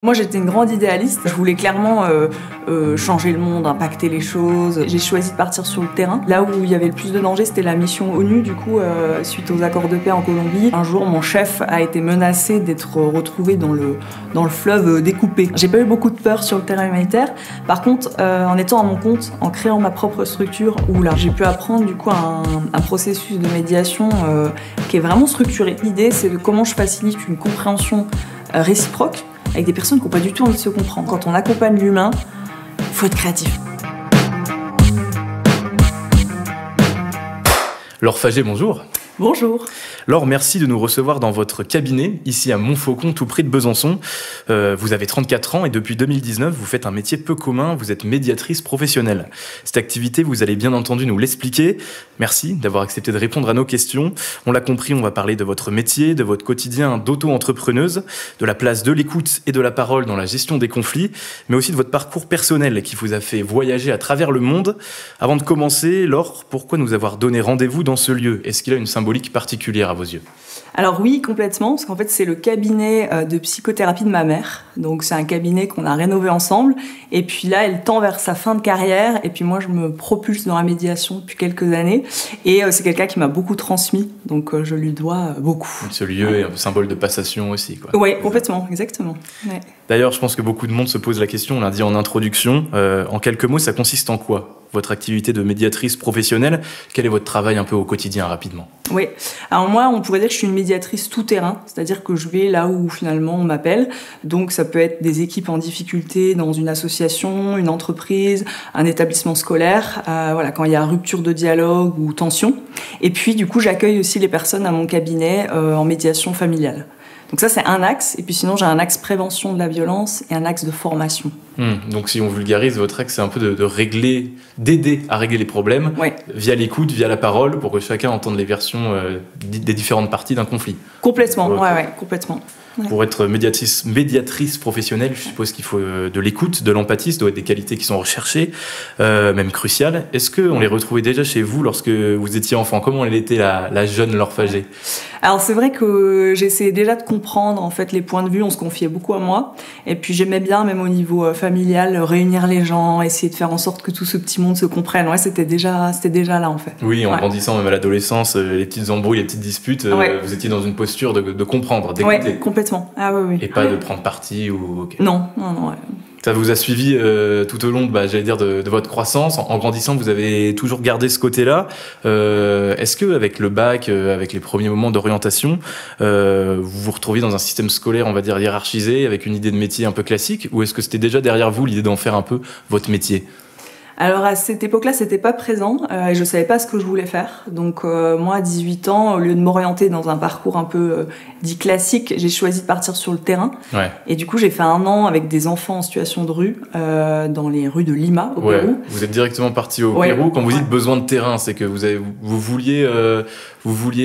Moi j'étais une grande idéaliste, je voulais clairement changer le monde, impacter les choses. J'ai choisi de partir sur le terrain. Là où il y avait le plus de danger, c'était la mission ONU, du coup, suite aux accords de paix en Colombie. Un jour, mon chef a été menacé d'être retrouvé dans le fleuve découpé. J'ai pas eu beaucoup de peur sur le terrain humanitaire. Par contre, en étant à mon compte, en créant ma propre structure, où là, j'ai pu apprendre du coup un processus de médiation qui est vraiment structuré. L'idée, c'est de comment je facilite une compréhension réciproque avec des personnes qui n'ont pas du tout envie de se comprendre. Quand on accompagne l'humain, il faut être créatif. Laure Faget, bonjour. Bonjour. Laure, merci de nous recevoir dans votre cabinet, ici à Montfaucon, tout près de Besançon. Vous avez 34 ans et depuis 2019, vous faites un métier peu commun, vous êtes médiatrice professionnelle. Cette activité, vous allez bien entendu nous l'expliquer. Merci d'avoir accepté de répondre à nos questions. On l'a compris, on va parler de votre métier, de votre quotidien d'auto-entrepreneuse, de la place de l'écoute et de la parole dans la gestion des conflits, mais aussi de votre parcours personnel qui vous a fait voyager à travers le monde. Avant de commencer, Laure, pourquoi nous avoir donné rendez-vous dans ce lieu ? Est-ce qu'il a une symbolique particulière à vos yeux ? Alors oui, complètement, parce qu'en fait c'est le cabinet de psychothérapie de ma mère. Donc c'est un cabinet qu'on a rénové ensemble. Et puis là, elle tend vers sa fin de carrière. Et puis moi, je me propulse dans la médiation depuis quelques années. Et c'est quelqu'un qui m'a beaucoup transmis. Donc je lui dois beaucoup. Ce lieu est un symbole de passation aussi, quoi. Oui, complètement, exactement. Ouais. D'ailleurs, je pense que beaucoup de monde se pose la question, on l'a dit en introduction. En quelques mots, ça consiste en quoi ? Votre activité de médiatrice professionnelle, quel est votre travail un peu au quotidien, rapidement ? Oui, alors moi, on pourrait dire que je suis une médiatrice tout-terrain, c'est-à-dire que je vais là où finalement on m'appelle. Donc ça peut être des équipes en difficulté dans une association, une entreprise, un établissement scolaire, voilà, quand il y a rupture de dialogue ou tension. Et puis du coup, j'accueille aussi les personnes à mon cabinet en médiation familiale. Donc ça, c'est un axe. Et puis sinon, j'ai un axe prévention de la violence et un axe de formation. Donc si on vulgarise, votre axe, c'est un peu d'aider à régler les problèmes via l'écoute, via la parole, pour que chacun entende les versions des différentes parties d'un conflit. Complètement, ouais, complètement. Ouais. Pour être médiatrice professionnelle, je suppose qu'il faut de l'écoute, de l'empathie, ça doit être des qualités qui sont recherchées, même cruciales. Est-ce qu'on les retrouvait déjà chez vous lorsque vous étiez enfant ? Comment elle était la jeune Laure Faget ? Alors c'est vrai que j'essayais déjà de comprendre en fait les points de vue, on se confiait beaucoup à moi. Et puis j'aimais bien, même au niveau familial, réunir les gens, essayer de faire en sorte que tout ce petit monde se comprenne. Ouais, c'était déjà là en fait. Oui, en grandissant même à l'adolescence, les petites embrouilles, les petites disputes, vous étiez dans une posture de comprendre, d'écouter. Ouais, complètement. Ah oui. Et pas de prendre parti ou... Okay. Non. Ouais. Ça vous a suivi tout au long de votre croissance. En grandissant, vous avez toujours gardé ce côté-là. Est-ce qu'avec le bac, avec les premiers moments d'orientation, vous vous retrouviez dans un système scolaire, on va dire, hiérarchisé, avec une idée de métier un peu classique, ou est-ce que c'était déjà derrière vous l'idée d'en faire un peu votre métier ? Alors à cette époque-là, c'était pas présent et je savais pas ce que je voulais faire. Donc moi, à 18 ans, au lieu de m'orienter dans un parcours un peu dit classique, j'ai choisi de partir sur le terrain. Ouais. Et du coup, j'ai fait 1 an avec des enfants en situation de rue dans les rues de Lima, au Pérou. Vous êtes directement parti au Pérou. Quand vous dites besoin de terrain, c'est que vous vouliez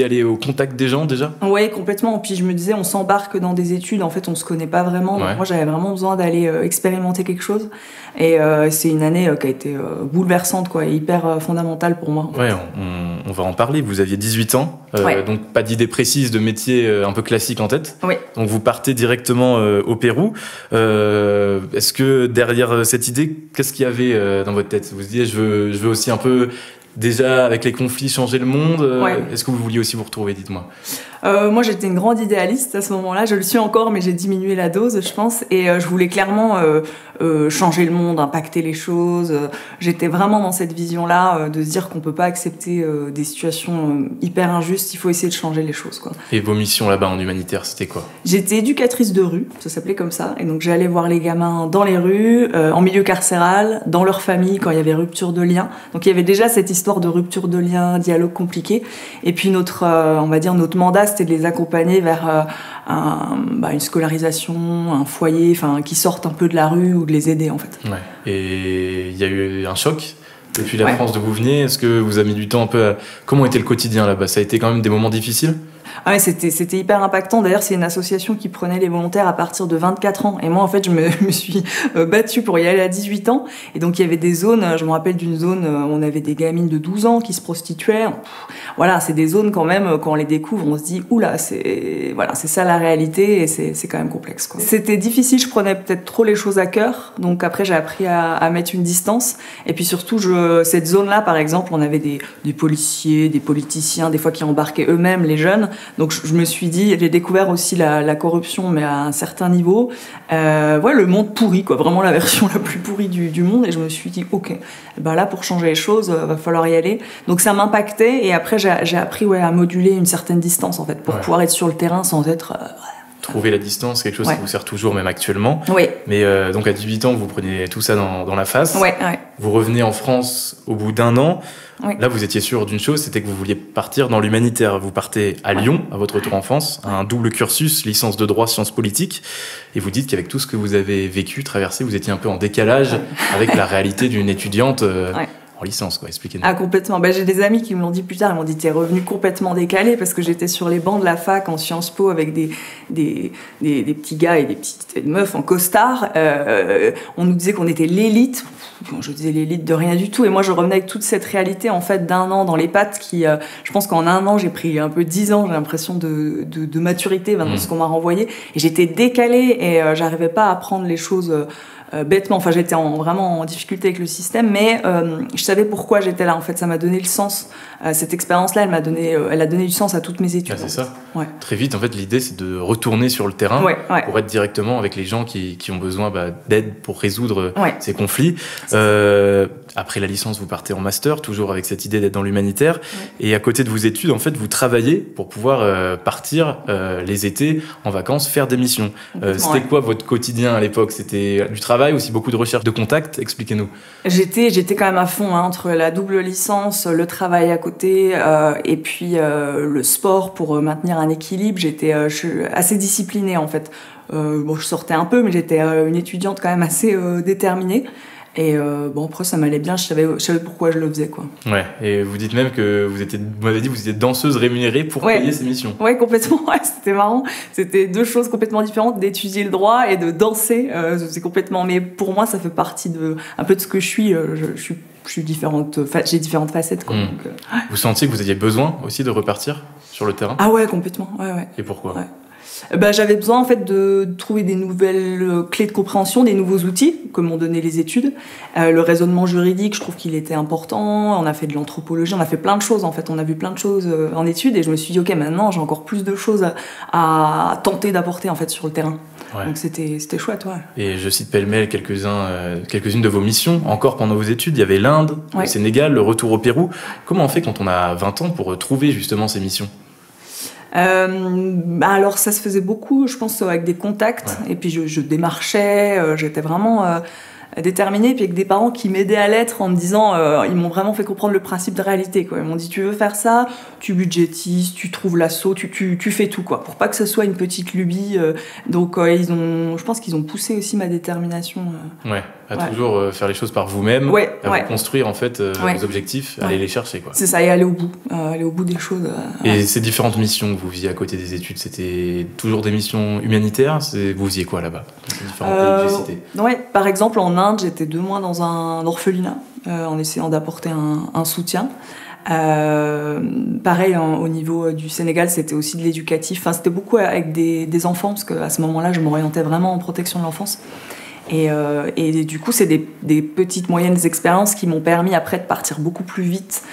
aller au contact des gens déjà ? Oui, complètement. Puis je me disais, on s'embarque dans des études, en fait, on se connaît pas vraiment. Donc moi, j'avais vraiment besoin d'aller expérimenter quelque chose. Et c'est une année qui a été bouleversante, quoi, et hyper fondamentale pour moi. Ouais, on va en parler. Vous aviez 18 ans, donc pas d'idée précise de métier un peu classique en tête. Oui. Donc vous partez directement au Pérou. Est-ce que derrière cette idée, qu'est-ce qu'il y avait dans votre tête ? Vous vous disiez, je veux aussi un peu... Déjà, avec les conflits, changer le monde, est-ce que vous vouliez aussi vous retrouver ? Dites-moi. Moi, j'étais une grande idéaliste à ce moment-là. Je le suis encore, mais j'ai diminué la dose, je pense. Et je voulais clairement changer le monde, impacter les choses. J'étais vraiment dans cette vision-là de se dire qu'on peut pas accepter des situations hyper injustes. Il faut essayer de changer les choses, quoi. Et vos missions là-bas en humanitaire, c'était quoi ? J'étais éducatrice de rue, ça s'appelait comme ça. Et donc, j'allais voir les gamins dans les rues, en milieu carcéral, dans leur famille, quand il y avait rupture de lien. Donc, il y avait déjà cette histoire de rupture de lien, dialogue compliqué. Et puis, notre mandat, c'était de les accompagner vers une scolarisation, un foyer, qui sortent un peu de la rue ou de les aider en fait. Ouais. Et il y a eu un choc depuis la France d'où vous venez. Est-ce que vous avez mis du temps un peu Comment était le quotidien là-bas ? Ça a été quand même des moments difficiles ? Ah ouais, c'était hyper impactant. D'ailleurs, c'est une association qui prenait les volontaires à partir de 24 ans. Et moi, en fait, je me suis battue pour y aller à 18 ans. Et donc, il y avait des zones, je me rappelle d'une zone où on avait des gamines de 12 ans qui se prostituaient. Voilà, c'est des zones quand même, quand on les découvre, on se dit, oula, c'est ça la réalité et c'est quand même complexe, quoi. C'était difficile, je prenais peut-être trop les choses à cœur. Donc après, j'ai appris à mettre une distance. Et puis surtout, cette zone-là, par exemple, on avait des policiers, des politiciens, des fois qui embarquaient eux-mêmes les jeunes. Donc je me suis dit, j'ai découvert aussi la corruption, mais à un certain niveau. Le monde pourri, quoi, vraiment la version la plus pourrie du monde. Et je me suis dit, ok, là pour changer les choses, va falloir y aller. Donc ça m'impactait. Et après j'ai appris à moduler une certaine distance en fait, pour pouvoir être sur le terrain sans être. Trouver la distance, quelque chose qui vous sert toujours, même actuellement. Oui. Mais donc à 18 ans, vous prenez tout ça dans la face. Ouais. Vous revenez en France au bout d'1 an. Oui. Là, vous étiez sûr d'une chose, c'était que vous vouliez partir dans l'humanitaire. Vous partez à Lyon, à votre retour en France, un double cursus, licence de droit, sciences politiques. Et vous dites qu'avec tout ce que vous avez vécu, traversé, vous étiez un peu en décalage avec la réalité d'une étudiante en licence, quoi. Expliquez-nous. Ah, complètement. J'ai des amis qui me l'ont dit plus tard. Ils m'ont dit, t'es revenu complètement décalé parce que j'étais sur les bancs de la fac en Sciences Po avec des petits gars et des petites meufs en costard. On nous disait qu'on était l'élite. Je disais l'élite de rien du tout. Et moi, je revenais avec toute cette réalité, en fait, d'1 an dans les pattes qui, je pense qu'en 1 an, j'ai pris un peu 10 ans, j'ai l'impression de maturité dans ce qu'on m'a renvoyé. Et j'étais décalée et j'arrivais pas à prendre les choses bêtement. Enfin, j'étais vraiment en difficulté avec le système, mais je savais pourquoi j'étais là. En fait, ça m'a donné le sens. Cette expérience-là, elle a donné du sens à toutes mes études. C'est ça. Ouais. Très vite, en fait, l'idée, c'est de retourner sur le terrain pour être directement avec les gens qui ont besoin d'aide pour résoudre ces conflits. Après la licence, vous partez en master, toujours avec cette idée d'être dans l'humanitaire. Et à côté de vos études, en fait, vous travaillez pour pouvoir partir les étés en vacances, faire des missions. C'était quoi votre quotidien à l'époque? C'était du travail, aussi beaucoup de recherche de contacts? Expliquez-nous. J'étais quand même à fond entre la double licence, le travail à côté et puis le sport pour maintenir un équilibre. Je suis assez disciplinée en fait. Je sortais un peu, mais j'étais une étudiante quand même assez déterminée. Et après ça m'allait bien, je savais pourquoi je le faisais, quoi. Ouais, et vous dites même que vous m'avez dit que vous étiez danseuse rémunérée pour payer ces missions. Ouais, complètement, c'était marrant. C'était 2 choses complètement différentes, d'étudier le droit et de danser. C'est complètement, mais pour moi ça fait partie un peu de ce que je suis. Je suis différente, j'ai différentes facettes, quoi. Donc, Vous sentiez que vous aviez besoin aussi de repartir sur le terrain? Ah ouais, complètement, ouais. Et pourquoi? J'avais besoin en fait de trouver des nouvelles clés de compréhension, des nouveaux outils que m'ont donné les études. Le raisonnement juridique, je trouve qu'il était important. On a fait de l'anthropologie, on a fait plein de choses en fait. On a vu plein de choses en études et je me suis dit ok, maintenant j'ai encore plus de choses à tenter d'apporter en fait sur le terrain. Donc c'était chouette, Et je cite pêle-mêle quelques-unes de vos missions. Encore pendant vos études, il y avait l'Inde, le Sénégal, le retour au Pérou. Comment on fait quand on a 20 ans pour trouver justement ces missions? Alors ça se faisait beaucoup, je pense, avec des contacts. Et puis je démarchais, j'étais vraiment déterminée. Puis avec des parents qui m'aidaient à l'être en me disant, ils m'ont vraiment fait comprendre le principe de réalité, quoi. Ils m'ont dit, tu veux faire ça, tu budgétises, tu trouves l'assaut, tu fais tout, quoi, pour pas que ce soit une petite lubie. Donc je pense qu'ils ont poussé aussi ma détermination. Toujours faire les choses par vous-même, à vous construire en fait vos objectifs, aller les chercher, quoi. C'est ça, et aller au bout des choses. Et ces différentes missions que vous faisiez à côté des études, c'était toujours des missions humanitaires? Vous faisiez quoi là-bas, dans ces différents pays que j'ai cités? Par exemple en Inde, j'étais 2 mois dans un orphelinat en essayant d'apporter un soutien. Pareil, au niveau du Sénégal, c'était aussi de l'éducatif. Enfin, c'était beaucoup avec des enfants, parce qu'à ce moment-là, je m'orientais vraiment en protection de l'enfance. Et du coup, c'est des petites, moyennes expériences qui m'ont permis après de partir beaucoup plus vite.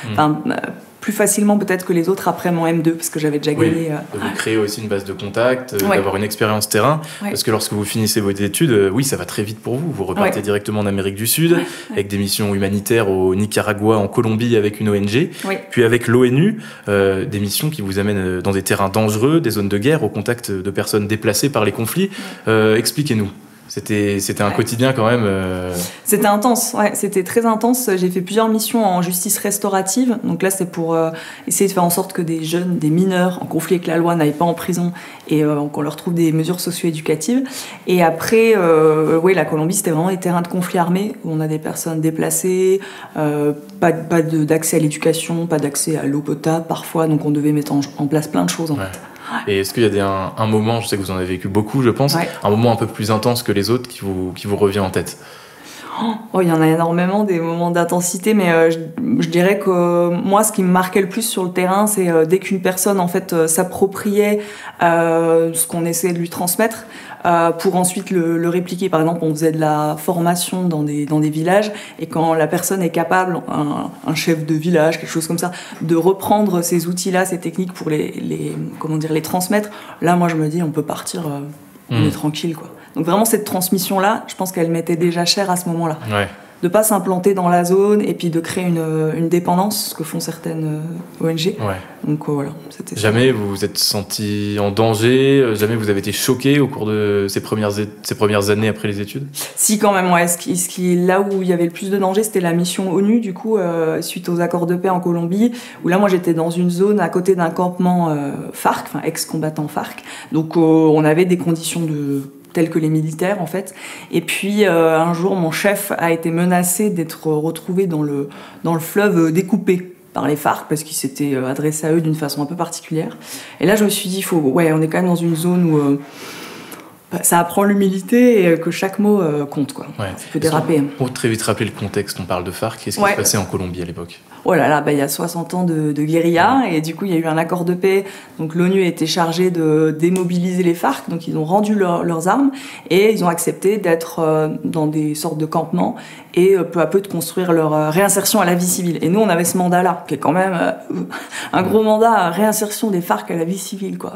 Plus facilement peut-être que les autres après mon M2, parce que j'avais déjà gagné. De créer aussi une base de contact, d'avoir une expérience terrain, parce que lorsque vous finissez vos études, ça va très vite pour vous. Vous repartez directement en Amérique du Sud, avec des missions humanitaires au Nicaragua, en Colombie avec une ONG, puis avec l'ONU, des missions qui vous amènent dans des terrains dangereux, des zones de guerre, au contact de personnes déplacées par les conflits. Expliquez-nous. C'était un quotidien quand même. C'était intense, ouais, c'était très intense. J'ai fait plusieurs missions en justice restaurative. Donc là, c'est pour essayer de faire en sorte que des jeunes, des mineurs en conflit avec la loi n'aillent pas en prison et qu'on leur trouve des mesures socio-éducatives. Et après, oui, la Colombie, c'était vraiment des terrains de conflit armé où on a des personnes déplacées, pas d'accès à l'éducation, pas d'accès à l'eau potable parfois. Donc on devait mettre en place plein de choses. En fait. Et est-ce qu'il y a un moment, je sais que vous en avez vécu beaucoup, je pense, un moment un peu plus intense que les autres qui vous revient en tête? Il y en a énormément, des moments d'intensité, mais je dirais que moi, ce qui me marquait le plus sur le terrain, c'est dès qu'une personne en fait s'appropriait ce qu'on essayait de lui transmettre pour ensuite le répliquer. Par exemple, on faisait de la formation dans des villages, et quand la personne est capable, un chef de village, quelque chose comme ça, de reprendre ces outils-là, ces techniques pour les transmettre, là, moi, je me dis, on peut partir, on est tranquille, quoi. Donc vraiment, cette transmission-là, je pense qu'elle m'était déjà chère à ce moment-là. Ouais. De pas s'implanter dans la zone et puis de créer une dépendance, ce que font certaines ONG. Ouais. Donc voilà, c'était ça. Jamais vous vous êtes senti en danger? Jamais vous avez été choqué au cours de ces premières années après les études? Si, quand même, ouais. Là où il y avait le plus de danger, c'était la mission ONU, du coup, suite aux accords de paix en Colombie, où là, moi, j'étais dans une zone à côté d'un campement FARC, enfin ex-combattant FARC. Donc on avait des conditions tels que les militaires, en fait. Et puis, un jour, mon chef a été menacé d'être retrouvé dans le fleuve découpé par les FARC, parce qu'il s'était adressé à eux d'une façon un peu particulière. Et là, je me suis dit, on est quand même dans une zone où ça apprend l'humilité et que chaque mot compte, quoi. Ouais. Ça peut déraper. Pour très vite rappeler le contexte, on parle de FARC. Qu'est-ce qui se passait en Colombie à l'époque? Oh là là, il y a 60 ans de guérilla, et du coup, il y a eu un accord de paix. Donc l'ONU a été chargée de démobiliser les FARC, donc ils ont rendu leurs armes, et ils ont accepté d'être dans des sortes de campements, et peu à peu de construire leur réinsertion à la vie civile. Et nous, on avait ce mandat-là, qui est quand même un gros mandat, réinsertion des FARC à la vie civile, quoi.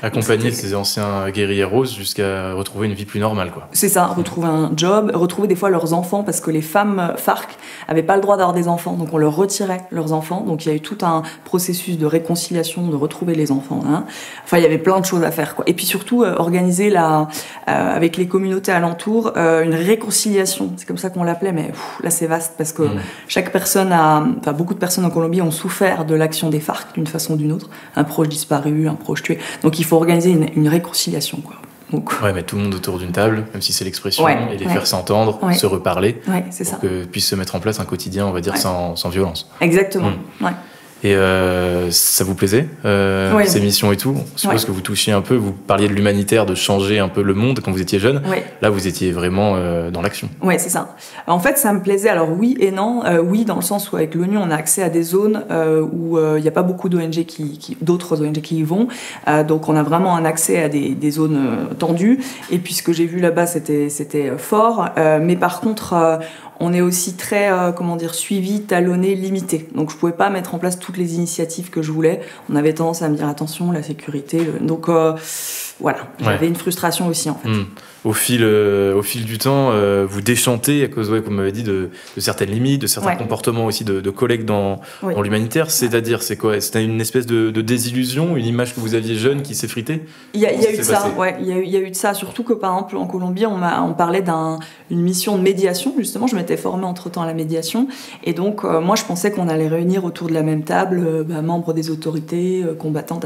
Accompagner ces anciens guérilleros jusqu'à retrouver une vie plus normale, quoi. C'est ça, retrouver un job, retrouver des fois leurs enfants, parce que les femmes FARC n'avaient pas le droit d'avoir des enfants, donc on leur retirait leurs enfants. Donc il y a eu tout un processus de réconciliation, de retrouver les enfants. Hein. Enfin, il y avait plein de choses à faire, quoi. Et puis surtout, organiser avec les communautés alentours une réconciliation. C'est comme ça qu'on l'appelait, mais là c'est vaste, parce que chaque personne beaucoup de personnes en Colombie ont souffert de l'action des FARC d'une façon ou d'une autre. Un proche disparu, un proche tué. Donc il faut organiser une réconciliation, quoi. Ouais, mettre tout le monde autour d'une table, même si c'est l'expression, et les faire s'entendre, se reparler, c'est pour que puisse se mettre en place un quotidien, on va dire, sans violence. Exactement. Et ça vous plaisait, ces missions et tout? Je suppose que vous touchiez un peu, vous parliez de l'humanitaire, de changer un peu le monde quand vous étiez jeune. Là, vous étiez vraiment dans l'action. Oui, c'est ça. En fait, ça me plaisait. Alors oui et non. Oui, dans le sens où avec l'ONU, on a accès à des zones où il n'y a pas beaucoup d'ONG d'autres ONG qui y vont. Donc on a vraiment un accès à des zones tendues. Et puis ce que j'ai vu là-bas, c'était fort. Mais par contre, on est aussi très, suivi, talonné, limité. Donc je pouvais pas mettre en place toutes les initiatives que je voulais. On avait tendance à me dire attention, la sécurité. Donc voilà, j'avais une frustration aussi, en fait. Au fil du temps, vous déchantez à cause, comme vous m'avez dit, de certaines limites, de certains comportements aussi de collègues dans l'humanitaire. C'est-à-dire, c'est quoi? C'était une espèce de désillusion, une image que vous aviez jeune qui s'effritait? Il y a eu de ça, il y a eu de ça. Surtout que, par exemple, en Colombie, on parlait d'une mission de médiation, justement. Je m'étais formée entre-temps à la médiation. Et donc, moi, je pensais qu'on allait réunir autour de la même table membres des autorités, combattants,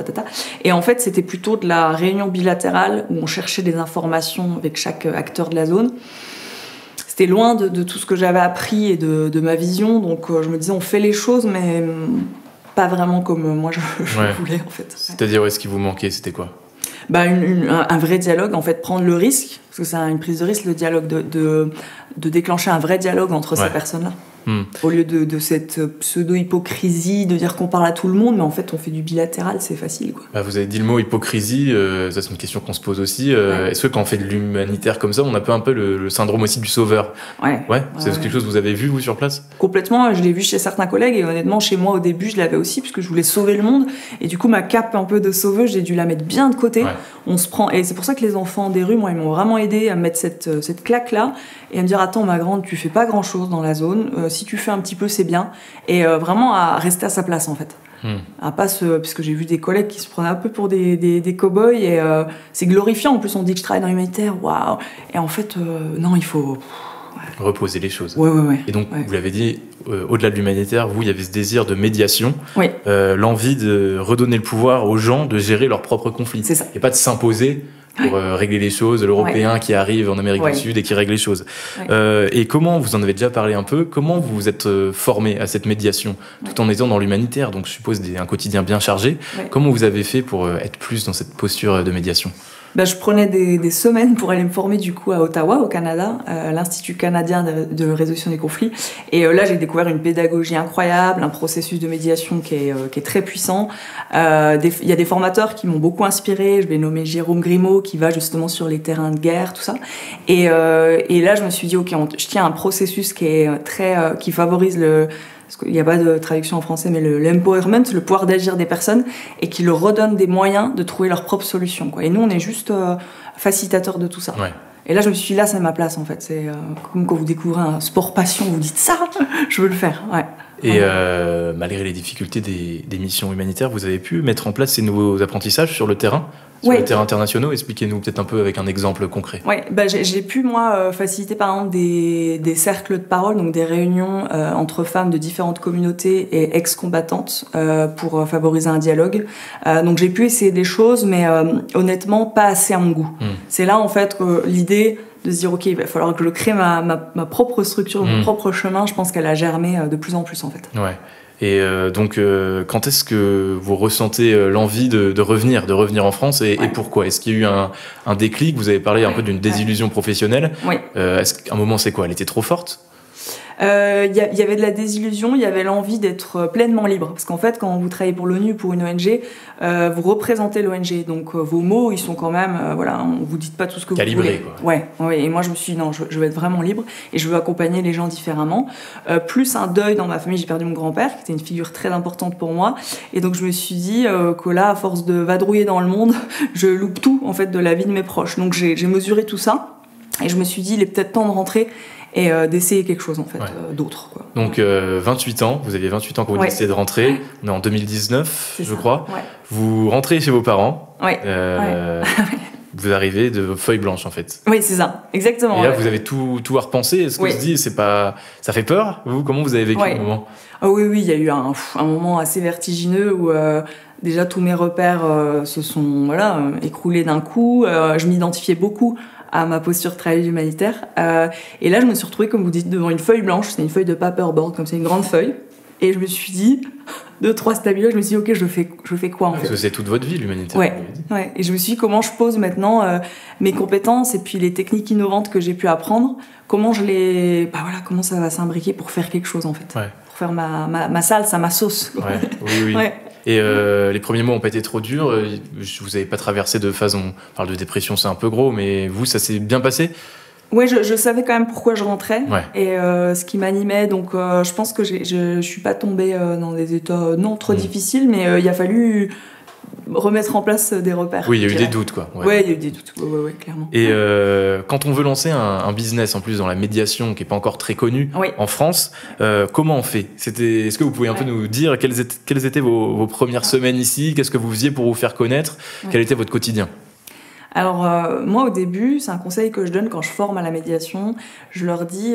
Et en fait, c'était plutôt de la réunion bilatérale où on cherchait des informations avec chaque acteur de la zone. C'était loin de tout ce que j'avais appris et de ma vision, donc je me disais on fait les choses mais pas vraiment comme moi je voulais, en fait. C'est-à-dire, ce qui vous manquait, c'était quoi? Un vrai dialogue, en fait, prendre le risque, parce que c'est une prise de risque, le dialogue, de déclencher un vrai dialogue entre ces personnes-là. Au lieu de cette pseudo-hypocrisie, de dire qu'on parle à tout le monde, mais en fait on fait du bilatéral, c'est facile, quoi. Vous avez dit le mot hypocrisie, ça c'est une question qu'on se pose aussi. Est-ce que quand on fait de l'humanitaire comme ça, on a un peu le syndrome aussi du sauveur? C'est quelque chose que vous avez vu, vous, sur place? Complètement, je l'ai vu chez certains collègues, et honnêtement chez moi au début je l'avais aussi, parce que je voulais sauver le monde, et du coup ma cape un peu de sauveuse, j'ai dû la mettre bien de côté. On se prend, et c'est pour ça que les enfants des rues, moi, ils m'ont vraiment m'aider à me mettre cette claque-là et à me dire attends ma grande, tu fais pas grand-chose dans la zone, si tu fais un petit peu c'est bien, et vraiment à rester à sa place en fait. À pas parce que j'ai vu des collègues qui se prenaient un peu pour des cow-boys et c'est glorifiant, en plus on dit que je travaille dans l'humanitaire, waouh, et en fait non, il faut reposer les choses. Ouais. Et donc, vous l'avez dit, au-delà de l'humanitaire, vous, il y avait ce désir de médiation, l'envie de redonner le pouvoir aux gens de gérer leurs propres conflits. C'est ça. Et pas de s'imposer pour régler les choses, l'Européen qui arrive en Amérique du Sud et qui règle les choses. Et comment, vous en avez déjà parlé un peu, comment vous vous êtes formé à cette médiation, tout en étant dans l'humanitaire, donc je suppose un quotidien bien chargé. Comment vous avez fait pour être plus dans cette posture de médiation ? Je prenais des semaines pour aller me former du coup à Ottawa, au Canada, à l'Institut canadien de résolution des conflits. Et là, j'ai découvert une pédagogie incroyable, un processus de médiation qui est très puissant. Il y a des formateurs qui m'ont beaucoup inspiré. Je vais nommer Jérôme Grimaud, qui va justement sur les terrains de guerre, tout ça. Et là, je me suis dit, ok, je tiens à un processus qui est qui favorise parce qu'il n'y a pas de traduction en français, mais l'empowerment, le pouvoir d'agir des personnes, et qui leur redonne des moyens de trouver leurs propres solutions, quoi. Et nous, on est juste facilitateurs de tout ça. Et là, je me suis dit, là, c'est ma place, en fait. C'est comme quand vous découvrez un sport passion, vous dites ça, je veux le faire. Et malgré les difficultés des missions humanitaires, vous avez pu mettre en place ces nouveaux apprentissages sur le terrain, sur le terrain international. Expliquez-nous peut-être un peu avec un exemple concret. J'ai pu, moi, faciliter par exemple des cercles de parole, donc des réunions entre femmes de différentes communautés et ex-combattantes pour favoriser un dialogue. Donc j'ai pu essayer des choses, mais honnêtement, pas assez à mon goût. C'est là, en fait, que l'idée de se dire, ok, il va falloir que je crée ma propre structure, mon propre chemin. Je pense qu'elle a germé de plus en plus, en fait. Et donc, quand est-ce que vous ressentez l'envie de revenir en France et pourquoi ? Est-ce qu'il y a eu un déclic ? Vous avez parlé un peu d'une désillusion professionnelle. Est-ce qu'à un moment, c'est quoi ? Elle était trop forte ? y avait de la désillusion, il y avait l'envie d'être pleinement libre. Parce qu'en fait, quand vous travaillez pour l'ONU, pour une ONG, vous représentez l'ONG. Donc vos mots, ils sont quand même, voilà, on vous dit pas tout ce que calibré, vous voulez. Quoi. Ouais. Et moi, je me suis dit, non, je veux être vraiment libre et je veux accompagner les gens différemment. Plus un deuil dans ma famille, j'ai perdu mon grand-père, qui était une figure très importante pour moi. Et donc, je me suis dit que là, à force de vadrouiller dans le monde, je loupe tout, en fait, de la vie de mes proches. Donc, j'ai mesuré tout ça. Et je me suis dit, il est peut-être temps de rentrer et d'essayer quelque chose, en fait, d'autre. Quoi. Donc, 28 ans, vous aviez 28 ans quand vous décidez de rentrer. On est en 2019, je crois. Ouais. Vous rentrez chez vos parents. Vous arrivez de feuilles blanches, en fait. Oui, c'est ça, exactement. Et là, vous avez tout à repenser. Est-ce que vous se dites, ça fait peur, vous ? Comment vous avez vécu le moment ? Oui, il y a eu un moment assez vertigineux où déjà tous mes repères se sont écroulés d'un coup. Je m'identifiais beaucoup à ma posture de travail humanitaire. Et là, je me suis retrouvée, comme vous dites, devant une feuille blanche. C'est une feuille de paperboard, comme c'est une grande feuille. Et je me suis dit, 2-3 stabilo, je me suis dit, ok, je fais quoi en fait ? Parce que c'est toute votre vie, l'humanitaire. Ouais. Et je me suis dit, comment je pose maintenant mes compétences et puis les techniques innovantes que j'ai pu apprendre, comment comment ça va s'imbriquer pour faire quelque chose en fait. Pour faire ma salse, ma sauce. Oui. Et les premiers mois n'ont pas été trop durs. Vous n'avez pas traversé de phase, on parle de dépression, c'est un peu gros, mais vous, ça s'est bien passé ? Oui, je savais quand même pourquoi je rentrais et ce qui m'animait. Donc, je pense que je suis pas tombée dans des états trop difficiles, mais il a fallu remettre en place des repères. Oui, il y a eu des doutes, quoi. Il y a eu des doutes, clairement. Et quand on veut lancer un business, en plus, dans la médiation, qui n'est pas encore très connu en France, comment on fait ? Est-ce que vous pouvez un peu nous dire quelles étaient vos premières semaines ici ? Qu'est-ce que vous faisiez pour vous faire connaître ? Quel était votre quotidien ? Alors, moi, au début, c'est un conseil que je donne quand je forme à la médiation. Je leur dis,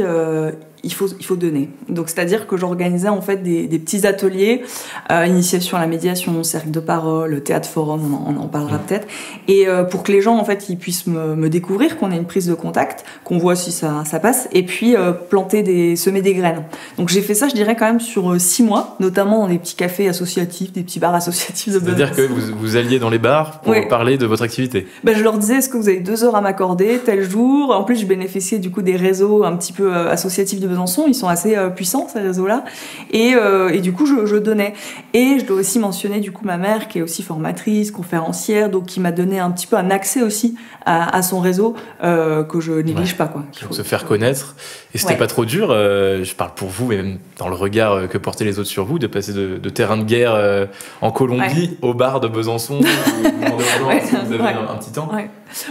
il faut donner. Donc, c'est-à-dire que j'organisais en fait des petits ateliers, initiation à la médiation, cercle de parole, théâtre forum, on en parlera peut-être. Et pour que les gens, en fait, ils puissent me découvrir, qu'on ait une prise de contact, qu'on voit si ça passe, et puis semer des graines. Donc, j'ai fait ça, je dirais, quand même sur 6 mois, notamment dans des petits cafés associatifs, des petits bars associatifs de C'est-à-dire que vous alliez dans les bars pour parler de votre activité. Je leur disais, est-ce que vous avez 2 heures à m'accorder, tel jour ? En plus, je bénéficiais du coup des réseaux un petit peu associatifs de Besançon. Ils sont assez puissants, ces réseaux-là. Et du coup, je donnais. Et je dois aussi mentionner du coup ma mère, qui est aussi formatrice, conférencière, donc qui m'a donné un petit peu un accès aussi à son réseau que je néglige pas, quoi. Il faut se faire connaître. Et c'était pas trop dur, je parle pour vous, mais même dans le regard que portaient les autres sur vous, de passer de terrain de guerre en Colombie au bar de Besançon, vous avez un petit temps.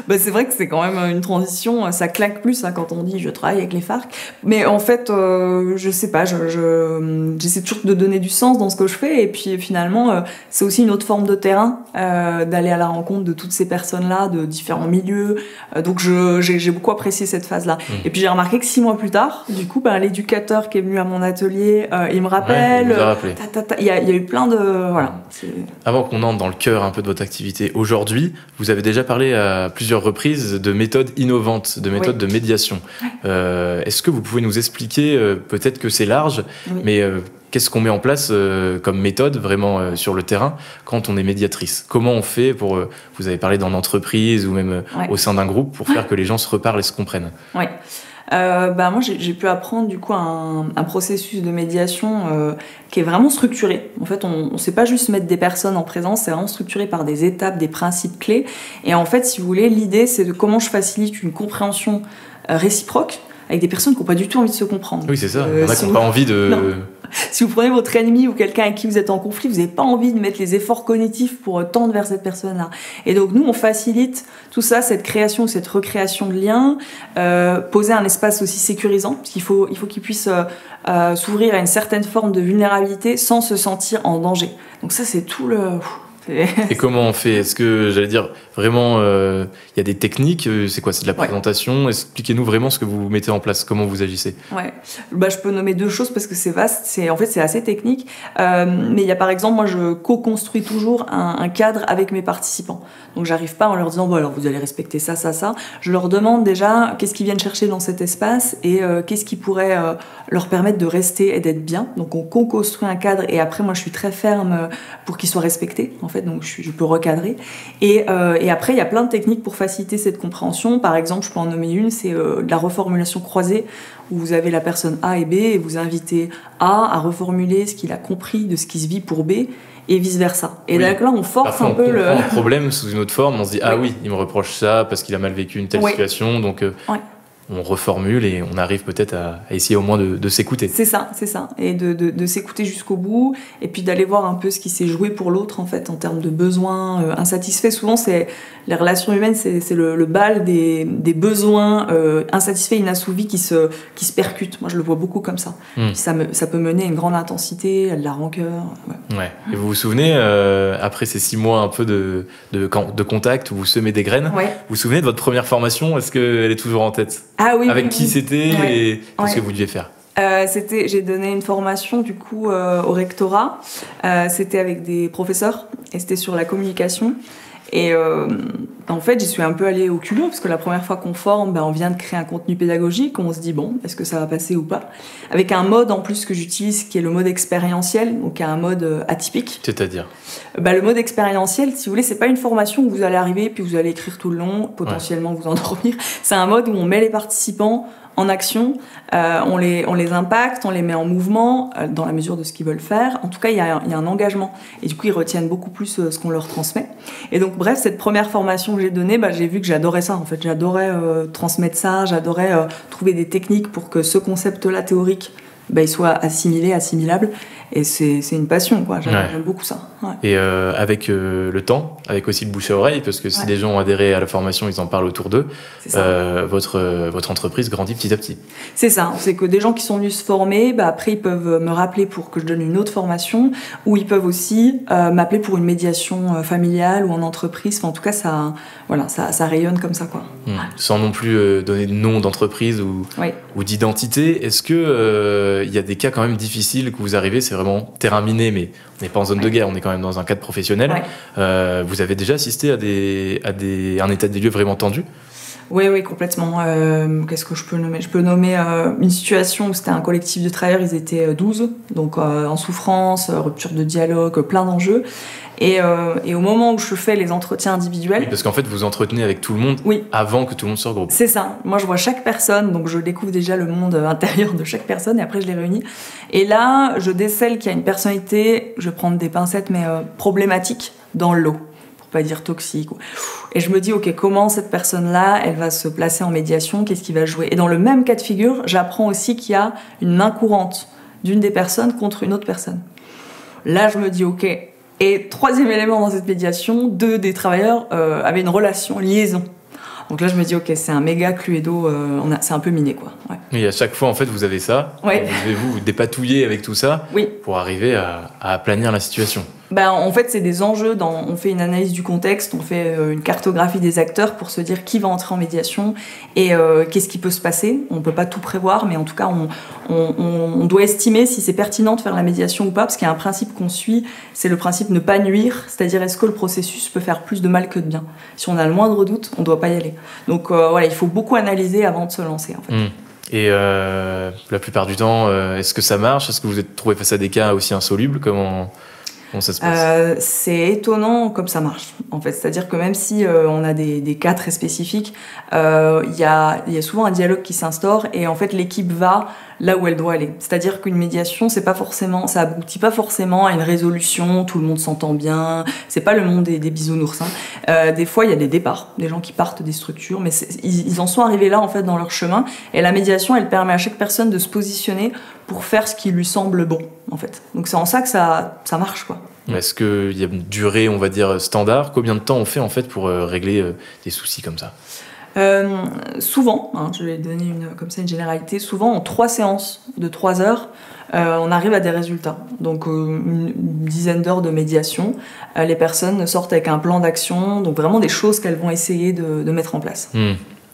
C'est vrai que c'est quand même une transition, ça claque plus quand on dit je travaille avec les FARC. Mais en fait, je sais pas, j'essaie toujours de donner du sens dans ce que je fais. Et puis finalement, c'est aussi une autre forme de terrain, d'aller à la rencontre de toutes ces personnes-là, de différents milieux. Donc j'ai beaucoup apprécié cette phase-là. Et puis j'ai remarqué que 6 mois plus tard, du coup, l'éducateur qui est venu à mon atelier, il me rappelle. Ouais, il vous a rappelé. Il y a eu plein de... Voilà. Avant qu'on entre dans le cœur un peu de votre activité, aujourd'hui, vous avez déjà parlé à plusieurs reprises de méthodes innovantes, de méthodes de médiation. Est-ce que vous pouvez nous expliquer, peut-être que c'est large, mais qu'est-ce qu'on met en place comme méthode vraiment sur le terrain quand on est médiatrice? Comment on fait pour, vous avez parlé dans l'entreprise ou même au sein d'un groupe, pour faire que les gens se reparlent et se comprennent? Moi j'ai pu apprendre du coup un processus de médiation qui est vraiment structuré. En fait, on sait pas juste mettre des personnes en présence, c'est vraiment structuré par des étapes, des principes clés. Et en fait, si vous voulez, l'idée c'est de comment je facilite une compréhension réciproque avec des personnes qui n'ont pas du tout envie de se comprendre. Oui, c'est ça. Il y en a qui n'ont pas envie de... Non. Si vous prenez votre ennemi ou quelqu'un avec qui vous êtes en conflit, vous n'avez pas envie de mettre les efforts cognitifs pour tendre vers cette personne-là. Et donc nous, on facilite tout ça, cette création, cette recréation de liens, poser un espace aussi sécurisant, parce qu'il faut qu'il puisse s'ouvrir à une certaine forme de vulnérabilité sans se sentir en danger. Donc ça, c'est tout le... Et comment on fait? Est-ce que, j'allais dire, vraiment, il y a des techniques? C'est quoi? C'est de la présentation? Expliquez-nous vraiment ce que vous mettez en place, comment vous agissez. Je peux nommer 2 choses parce que c'est vaste, en fait c'est assez technique. Mais il y a par exemple, moi je co-construis toujours un cadre avec mes participants. Donc j'arrive pas en leur disant, alors vous allez respecter ça, ça, ça. Je leur demande déjà qu'est-ce qu'ils viennent chercher dans cet espace et qu'est-ce qui pourrait leur permettre de rester et d'être bien. Donc on co-construit un cadre et après moi je suis très ferme pour qu'ils soient respectés. En fait, donc je peux recadrer. Et après, il y a plein de techniques pour faciliter cette compréhension. Par exemple, je peux en nommer une, c'est de la reformulation croisée, où vous avez la personne A et B, et vous invitez A à reformuler ce qu'il a compris de ce qui se vit pour B, et vice-versa. Et donc là, on force parfois, un peu le... on comprend le problème sous une autre forme, on se dit, ah oui, il me reproche ça parce qu'il a mal vécu une telle situation, donc... on reformule et on arrive peut-être à essayer au moins de s'écouter. C'est ça. Et de s'écouter jusqu'au bout, et puis d'aller voir un peu ce qui s'est joué pour l'autre, en fait, en termes de besoins insatisfaits. Souvent, les relations humaines, c'est le bal des besoins insatisfaits, inassouvis qui se percutent. Moi, je le vois beaucoup comme ça. Ça peut mener à une grande intensité, à de la rancœur. Et vous vous souvenez, après ces 6 mois un peu de contact, où vous semez des graines, vous vous souvenez de votre première formation? Est-ce qu'elle est toujours en tête? Avec qui c'était et qu'est-ce que vous deviez faire? J'ai donné une formation du coup au rectorat. C'était avec des professeurs et c'était sur la communication. Et en fait, j'y suis un peu allée au culot parce que la première fois qu'on forme, on vient de créer un contenu pédagogique. On se dit bon, est-ce que ça va passer ou pas? Avec un mode en plus que j'utilise qui est le mode expérientiel, donc un mode atypique. C'est-à-dire? Le mode expérientiel, si vous voulez, c'est pas une formation où vous allez arriver puis vous allez écrire tout le long, potentiellement vous endormir. C'est un mode où on met les participants en action, on les impacte, on les met en mouvement dans la mesure de ce qu'ils veulent faire. En tout cas, il y a un engagement. Et du coup, ils retiennent beaucoup plus ce qu'on leur transmet. Et donc, bref, cette première formation que j'ai donnée, j'ai vu que j'adorais ça. En fait, j'adorais transmettre ça, j'adorais trouver des techniques pour que ce concept-là théorique, il soit assimilé, assimilable. Et c'est une passion, quoi. J'aime beaucoup ça. Et avec le temps, avec aussi le bouche à oreille, parce que si des gens ont adhéré à la formation, ils en parlent autour d'eux, votre entreprise grandit petit à petit. C'est ça, c'est que des gens qui sont venus se former, après ils peuvent me rappeler pour que je donne une autre formation, ou ils peuvent aussi m'appeler pour une médiation familiale ou en entreprise. En tout cas, ça rayonne comme ça, quoi. Sans non plus donner de nom d'entreprise ou d'identité, est-ce que y a des cas quand même difficiles que vous arrivez, c'est vraiment terrain miné, mais on n'est pas en zone de guerre, on est quand même dans un cadre professionnel. Vous avez déjà assisté à un état des lieux vraiment tendu? Oui, complètement. Qu'est-ce que je peux nommer? Je peux nommer une situation où c'était un collectif de travailleurs, ils étaient 12, donc en souffrance, rupture de dialogue, plein d'enjeux. Et au moment où je fais les entretiens individuels... Oui, parce qu'en fait, vous entretenez avec tout le monde avant que tout le monde se regroupe. C'est ça. Moi, je vois chaque personne, donc je découvre déjà le monde intérieur de chaque personne et après, je les réunis. Et là, je décèle qu'il y a une personnalité, je vais prendre des pincettes, mais problématique dans le lot, pour pas dire toxique. Et je me dis, ok, comment cette personne-là, elle va se placer en médiation, qu'est-ce qui va jouer? Et dans le même cas de figure, j'apprends aussi qu'il y a une main courante d'une des personnes contre une autre personne. Là, je me dis, ok... Et troisième élément dans cette médiation, 2 des travailleurs avaient une relation, une liaison. Donc là, je me dis, ok, c'est un méga Cluedo, c'est un peu miné, quoi. Ouais. Et à chaque fois, en fait, vous avez ça. Ouais. Vous devez vous dépatouiller avec tout ça Oui. pour arriver à aplanir la situation. En fait, c'est des enjeux. On fait une analyse du contexte, on fait une cartographie des acteurs pour se dire qui va entrer en médiation et qu'est-ce qui peut se passer. On ne peut pas tout prévoir, mais en tout cas, on doit estimer si c'est pertinent de faire la médiation ou pas, parce qu'il y a un principe qu'on suit, c'est le principe ne pas nuire, c'est-à-dire est-ce que le processus peut faire plus de mal que de bien. Si on a le moindre doute, on ne doit pas y aller. Donc voilà, il faut beaucoup analyser avant de se lancer, en fait. Et la plupart du temps, est-ce que ça marche? Est-ce que vous êtes trouvé face à des cas aussi insolubles? Comment ça se passe? C'est étonnant comme ça marche, en fait. C'est-à-dire que même si on a des cas très spécifiques, il y a souvent un dialogue qui s'instaure et en fait l'équipe va là où elle doit aller. C'est-à-dire qu'une médiation, ça aboutit pas forcément à une résolution, tout le monde s'entend bien, c'est pas le monde des bisounours. Des fois, il y a des départs, des gens qui partent des structures, mais ils en sont arrivés là, en fait, dans leur chemin. Et la médiation, elle permet à chaque personne de se positionner pour faire ce qui lui semble bon, en fait. Donc c'est en ça que ça marche, quoi. Est-ce qu'il y a une durée, on va dire, standard? Combien de temps on fait, en fait, pour régler des soucis comme ça? Souvent, je vais donner une généralité, souvent en 3 séances de 3 heures, on arrive à des résultats. Donc une dizaine d'heures de médiation, les personnes sortent avec un plan d'action, donc vraiment des choses qu'elles vont essayer de mettre en place.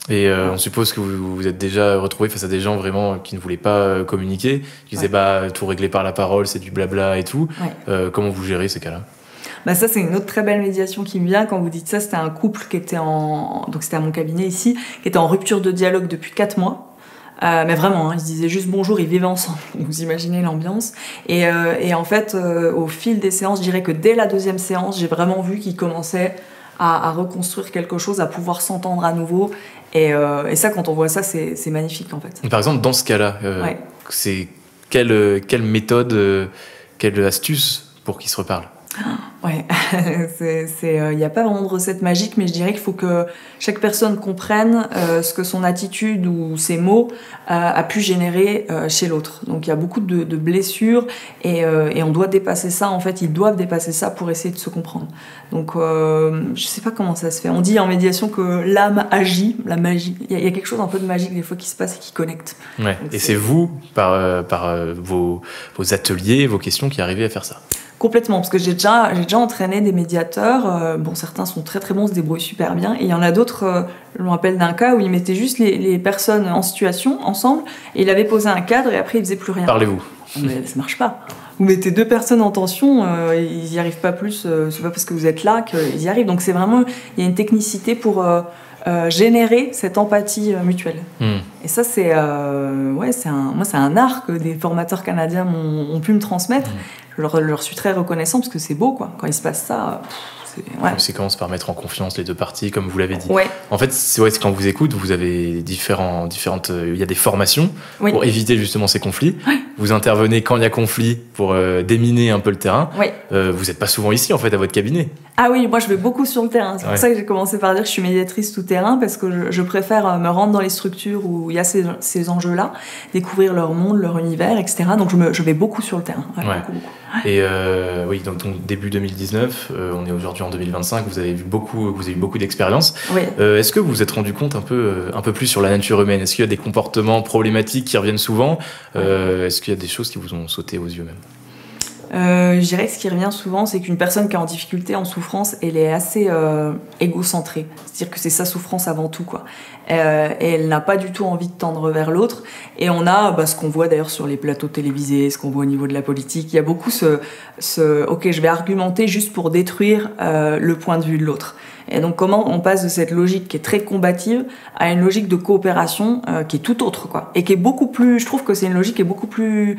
Et on suppose que vous vous êtes déjà retrouvé face à des gens vraiment qui ne voulaient pas communiquer, qui disaient tout régler par la parole, c'est du blabla et tout. Ouais. Comment vous gérez ces cas-là? Ça, c'est une autre très belle médiation qui me vient. Quand vous dites ça, c'était un couple qui était donc c'était à mon cabinet ici, qui était en rupture de dialogue depuis 4 mois. Mais vraiment, ils se disaient juste bonjour, ils vivaient ensemble. Vous imaginez l'ambiance. Et en fait, au fil des séances, je dirais que dès la 2e séance, j'ai vraiment vu qu'ils commençaient à reconstruire quelque chose, à pouvoir s'entendre à nouveau. Et ça, quand on voit ça, c'est magnifique, en fait. Par exemple, dans ce cas-là, c'est quelle méthode, quelle astuce pour qu'ils se reparlent? Ouais, il n'y a pas vraiment de recette magique, mais je dirais qu'il faut que chaque personne comprenne ce que son attitude ou ses mots a pu générer chez l'autre. Donc il y a beaucoup de blessures et on doit dépasser ça. En fait, ils doivent dépasser ça pour essayer de se comprendre. Donc je sais pas comment ça se fait. On dit en médiation que l'âme agit, la magie. Il y a quelque chose un peu de magique des fois qui se passe et qui connecte. Ouais. Donc, et c'est vous, par vos ateliers, vos questions, qui arrivez à faire ça? Complètement, parce que j'ai déjà entraîné des médiateurs. Certains sont très très bons, se débrouillent super bien. Et il y en a d'autres, je me rappelle d'un cas où ils mettaient juste les personnes en situation ensemble et il avait posé un cadre et après ils faisaient plus rien. Parlez-vous. Mais ça marche pas. Vous mettez 2 personnes en tension, ils y arrivent pas plus. C'est pas parce que vous êtes là qu'ils y arrivent. Donc c'est vraiment, il y a une technicité pour générer cette empathie mutuelle. Et ça c'est un art que des formateurs canadiens ont pu me transmettre. Je leur suis très reconnaissant parce que c'est beau, quoi. Quand il se passe ça, c'est commence par mettre en confiance les 2 parties, comme vous l'avez dit. Ouais. En fait, c'est quand vous écoute, vous avez différentes. Il y a des formations pour éviter justement ces conflits. Ouais. Vous intervenez quand il y a conflit pour déminer un peu le terrain. Ouais. Vous n'êtes pas souvent ici, en fait, à votre cabinet. Ah oui, moi je vais beaucoup sur le terrain. C'est pour ça que j'ai commencé par dire que je suis médiatrice tout terrain, parce que je préfère me rendre dans les structures où il y a ces enjeux-là, découvrir leur monde, leur univers, etc. Donc je vais beaucoup sur le terrain. Beaucoup. Et donc début 2019, on est aujourd'hui en 2025, vous avez eu beaucoup d'expérience. Oui. Est-ce que vous vous êtes rendu compte un peu plus sur la nature humaine? Est-ce qu'il y a des comportements problématiques qui reviennent souvent? Est-ce qu'il y a des choses qui vous ont sauté aux yeux même? Je dirais que ce qui revient souvent, c'est qu'une personne qui est en difficulté, en souffrance, elle est assez égocentrée. C'est-à-dire que c'est sa souffrance avant tout, quoi. Et elle n'a pas du tout envie de tendre vers l'autre. Et on a ce qu'on voit d'ailleurs sur les plateaux télévisés, ce qu'on voit au niveau de la politique. Il y a beaucoup ok, je vais argumenter juste pour détruire le point de vue de l'autre. Et donc comment on passe de cette logique qui est très combative à une logique de coopération qui est tout autre, quoi. Et qui est beaucoup plus, je trouve que c'est une logique qui est beaucoup plus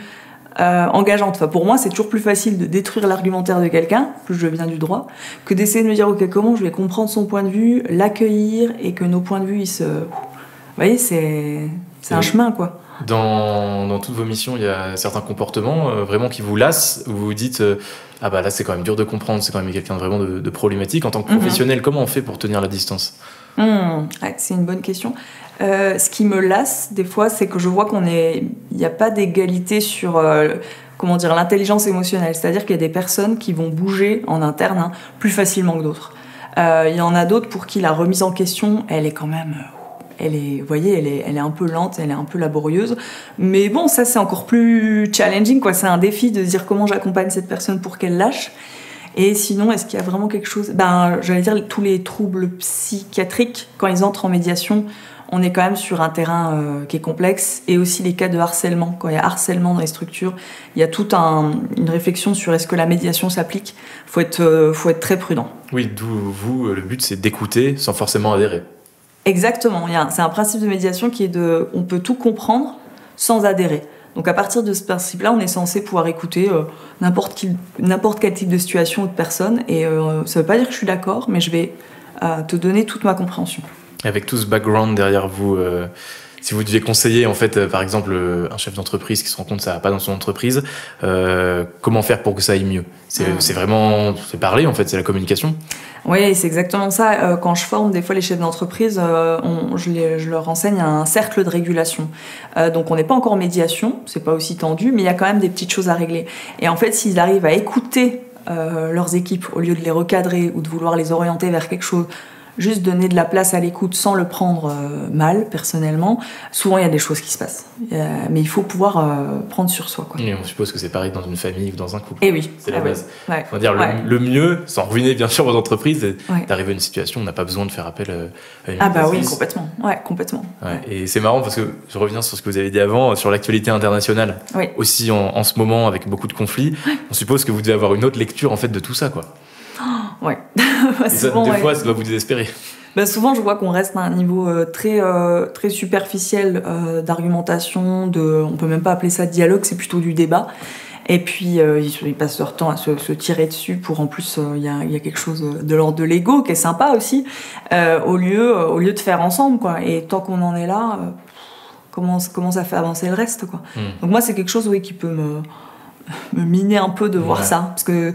engageante. Enfin, pour moi, c'est toujours plus facile de détruire l'argumentaire de quelqu'un, plus je viens du droit, que d'essayer de me dire, ok, comment je vais comprendre son point de vue, l'accueillir, et que nos points de vue, Vous voyez, c'est un chemin, quoi. Dans toutes vos missions, il y a certains comportements vraiment qui vous lassent, où vous vous dites là c'est quand même dur de comprendre, c'est quand même quelqu'un vraiment de problématique. En tant que professionnel, comment on fait pour tenir la distance? C'est une bonne question. Ce qui me lasse des fois, c'est que je vois il n'y a pas d'égalité sur l'intelligence émotionnelle. C'est-à-dire qu'il y a des personnes qui vont bouger en interne plus facilement que d'autres. Il y en a d'autres pour qui la remise en question, elle est quand même... vous voyez, elle est un peu lente, elle est un peu laborieuse. Mais bon, ça, c'est encore plus challenging, quoi. C'est un défi de se dire comment j'accompagne cette personne pour qu'elle lâche. Et sinon, est-ce qu'il y a vraiment quelque chose... j'allais dire, tous les troubles psychiatriques, quand ils entrent en médiation, on est quand même sur un terrain qui est complexe. Et aussi les cas de harcèlement. Quand il y a harcèlement dans les structures, il y a toute une réflexion sur est-ce que la médiation s'applique. Faut être très prudent. Oui, d'où vous, le but, c'est d'écouter sans forcément adhérer. Exactement. C'est un principe de médiation qui est on peut tout comprendre sans adhérer. Donc à partir de ce principe-là, on est censé pouvoir écouter n'importe quel type de situation ou de personne. Et ça ne veut pas dire que je suis d'accord, mais je vais te donner toute ma compréhension. Avec tout ce background derrière vous, si vous deviez conseiller, en fait, par exemple, un chef d'entreprise qui se rend compte que ça ne va pas dans son entreprise, comment faire pour que ça aille mieux ? C'est vraiment parler, en fait, c'est la communication. Oui, c'est exactement ça. Quand je forme des fois les chefs d'entreprise, je leur enseigne un cercle de régulation. Donc on n'est pas encore en médiation, c'est pas aussi tendu, mais il y a quand même des petites choses à régler. Et en fait, s'ils arrivent à écouter leurs équipes au lieu de les recadrer ou de vouloir les orienter vers quelque chose, juste donner de la place à l'écoute sans le prendre mal, personnellement, souvent il y a des choses qui se passent. Mais il faut pouvoir prendre sur soi, quoi. Et on suppose que c'est pareil dans une famille ou dans un couple. Et oui. C'est la base. Ouais. On va dire le mieux, sans ruiner bien sûr vos entreprises, c'est d'arriver à une situation où on n'a pas besoin de faire appel à une oui, complètement. Ouais, complètement. Ouais. Et c'est marrant parce que je reviens sur ce que vous avez dit avant, sur l'actualité internationale. Oui. Aussi en ce moment, avec beaucoup de conflits, on suppose que vous devez avoir une autre lecture en fait de tout ça, quoi. Ouais. Et ça, des fois, ça doit vous désespérer. Souvent, je vois qu'on reste à un niveau très superficiel d'argumentation, on peut même pas appeler ça dialogue, c'est plutôt du débat. Et puis, ils passent leur temps à se tirer dessus pour, en plus, il y a quelque chose de l'ordre de l'ego qui est sympa aussi, au lieu de faire ensemble, quoi. Et tant qu'on en est là, comment ça fait avancer le reste, quoi. Donc moi, c'est quelque chose, qui peut me miner un peu de voir ça, parce que